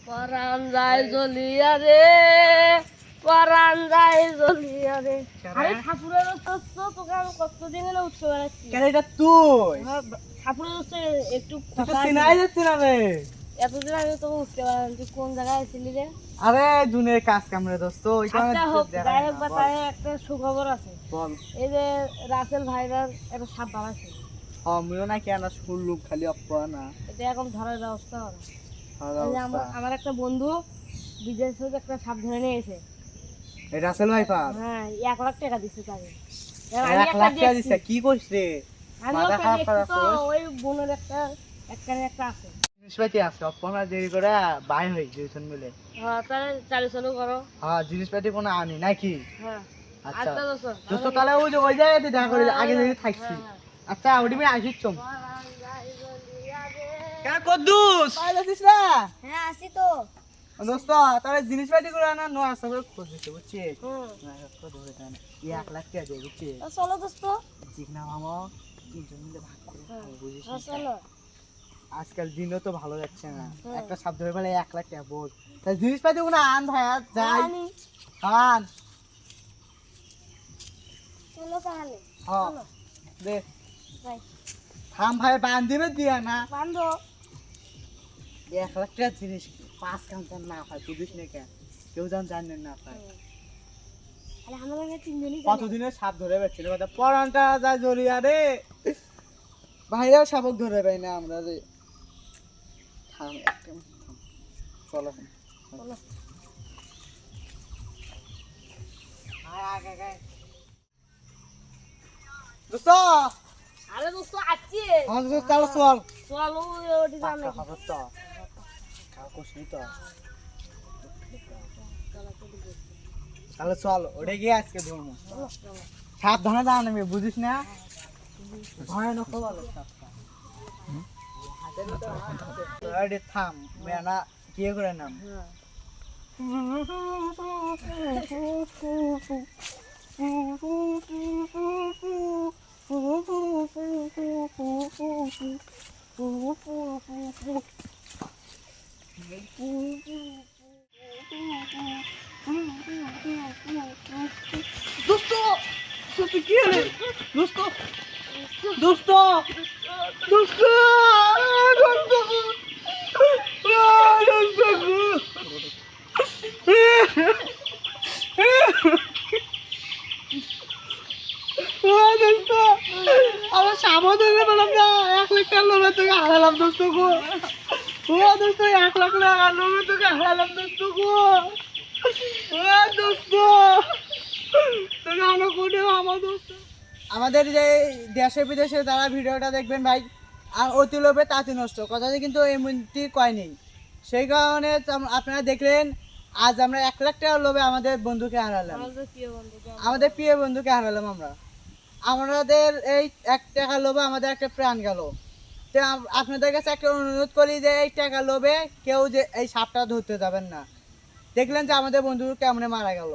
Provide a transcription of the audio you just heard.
পরাণ যায় জ্বলিয়া রে, পরাণ যায় জ্বলিয়া রে। আরে ঠাকুরের দোস্ত, তোকে আমি কতদিন হলো উঠতে বেড়াচ্ছি। কেন এটা তুই? ঠাকুরের দোস্ত একটু তুই তো চিনাই যাচ্ছে না রে। এতদিন আমি তোকে উঠতে পারলাম, তুই কোন জায়গায় ছিলি রে? আরে দুনের কাজ কামড়ে দোস্ত, আচ্ছা হোক, যাই হোক, বা তাই একটা সুখবর আছে। বল। এই যে রাসেল ভাইরার একটা সাপ বাড়াচ্ছে, আমিও না কেন শুনলুম খালি অপ্পা না। এটা এখন ধরার ব্যবস্থা করো। এই যে আমার একটা বন্ধু বিদেশ থেকে একটা সাপ ধরে নিয়ে এসে, এই রাসেল ভাই পার হ্যাঁ 1 লাখ টাকা দিচ্ছে তাকে। 1 লাখ টাকা দিছে, কি করিস রে? মাথা খারাপ করা করিস? ওই বোনের একটা আছে জিনিসপাতি আছে অপ্পা না, দেরি করে বাই হই দুইজন মিলে। তাহলে চালু চালু করো। হ্যাঁ জিনিসপাতি কোনো আনি নাকি? হ্যাঁ আচ্ছা দোস্ত, তাহলে ওই যে ওই জায়গাতে দেখা করে আগে যদি থাকছি। আচ্ছা ওটি আমি আসিস চম। কেন কদ্দুস পাই যাচ্ছিস না? হ্যাঁ আসি তো। দোস্ত তাহলে জিনিসপাতি করে আনা নো আসা করে খোঁজ দিতে বুঝছিস? ধরে দেন 1 লাখ টাকা দিয়ে বুঝছিস? চলো দোস্ত, জিগনা মামা তিনজন মিলে ভাগ করে খাবো, বুঝিস? চলো। আজকাল দিনও তো ভালো যাচ্ছে না, একটা সাপ ধরে পেলে 1 লাখ টাকা বোঝ। তাই জিনিসপাতি কোনো আন ভাই, আর যাই আন। চলো তাহলে, হ্যাঁ চলো দে ভাই, থাম ভাই, বান দিবে দিয়া না। বান্ধো। 1 লাখ টাকা জিনিস 5 কাম না হয়, বুঝিস না কেন? কেউ জানেন না পায়। আরে আমরা তিনজনই কতদিনের সাপ ধরে পাচ্ছিল কথা, পরানটা যা জড়িয়া রে, ভাইরাও সাপক ধরে পাই না আমরা রে। থাম একদম থাম, চলো চলো। দোস্ত আরে দোস্ত আসছি, আমার দোস্ত চলো চল। চলো ওটি জানে। খবর তো কাউ কোশনি তো, তাহলে চল ওটা গিয়ে আজকে ধরবো। সাবধানে দাঁড়ান, আমি বুঝিস না, ভয়ানক বলো সাপটা। থাম মেনা কি করে নাম। দোস্ত দোস্ত কি হলো? দোস্ত দোস্ত দোস্ত আমার সাবধানে বললাম না, 1 লাখ টাকা লোভে তোকে হারালাম দোস্ত গো। ও দোস্ত 1 লাখ টাকা লোভে তোকে হারালাম দোস্ত গো। ও দোস্ত তোকে আনো কোনে আমার দোস্ত। আমাদের যে দেশে বিদেশে যারা ভিডিওটা দেখবেন ভাই, আর অতি লোভে তাঁতি নষ্ট কথাটি কিন্তু এমনটি কয় নেই। সেই কারণে আপনারা দেখলেন আজ আমরা 1 লাখ টাকার লোভে আমাদের বন্ধুকে হারালাম, আমাদের প্রিয় বন্ধুকে হারালাম আমরা। আমাদের এই 1 টাকার লোভে আমাদের একটা প্রাণ গেল। তো আপনাদের কাছে একটা অনুরোধ করি যে এই টাকার লোভে কেউ যে এই সাপটা ধরতে যাবেন না। দেখলেন যে আমাদের বন্ধু কেমনে মারা গেল।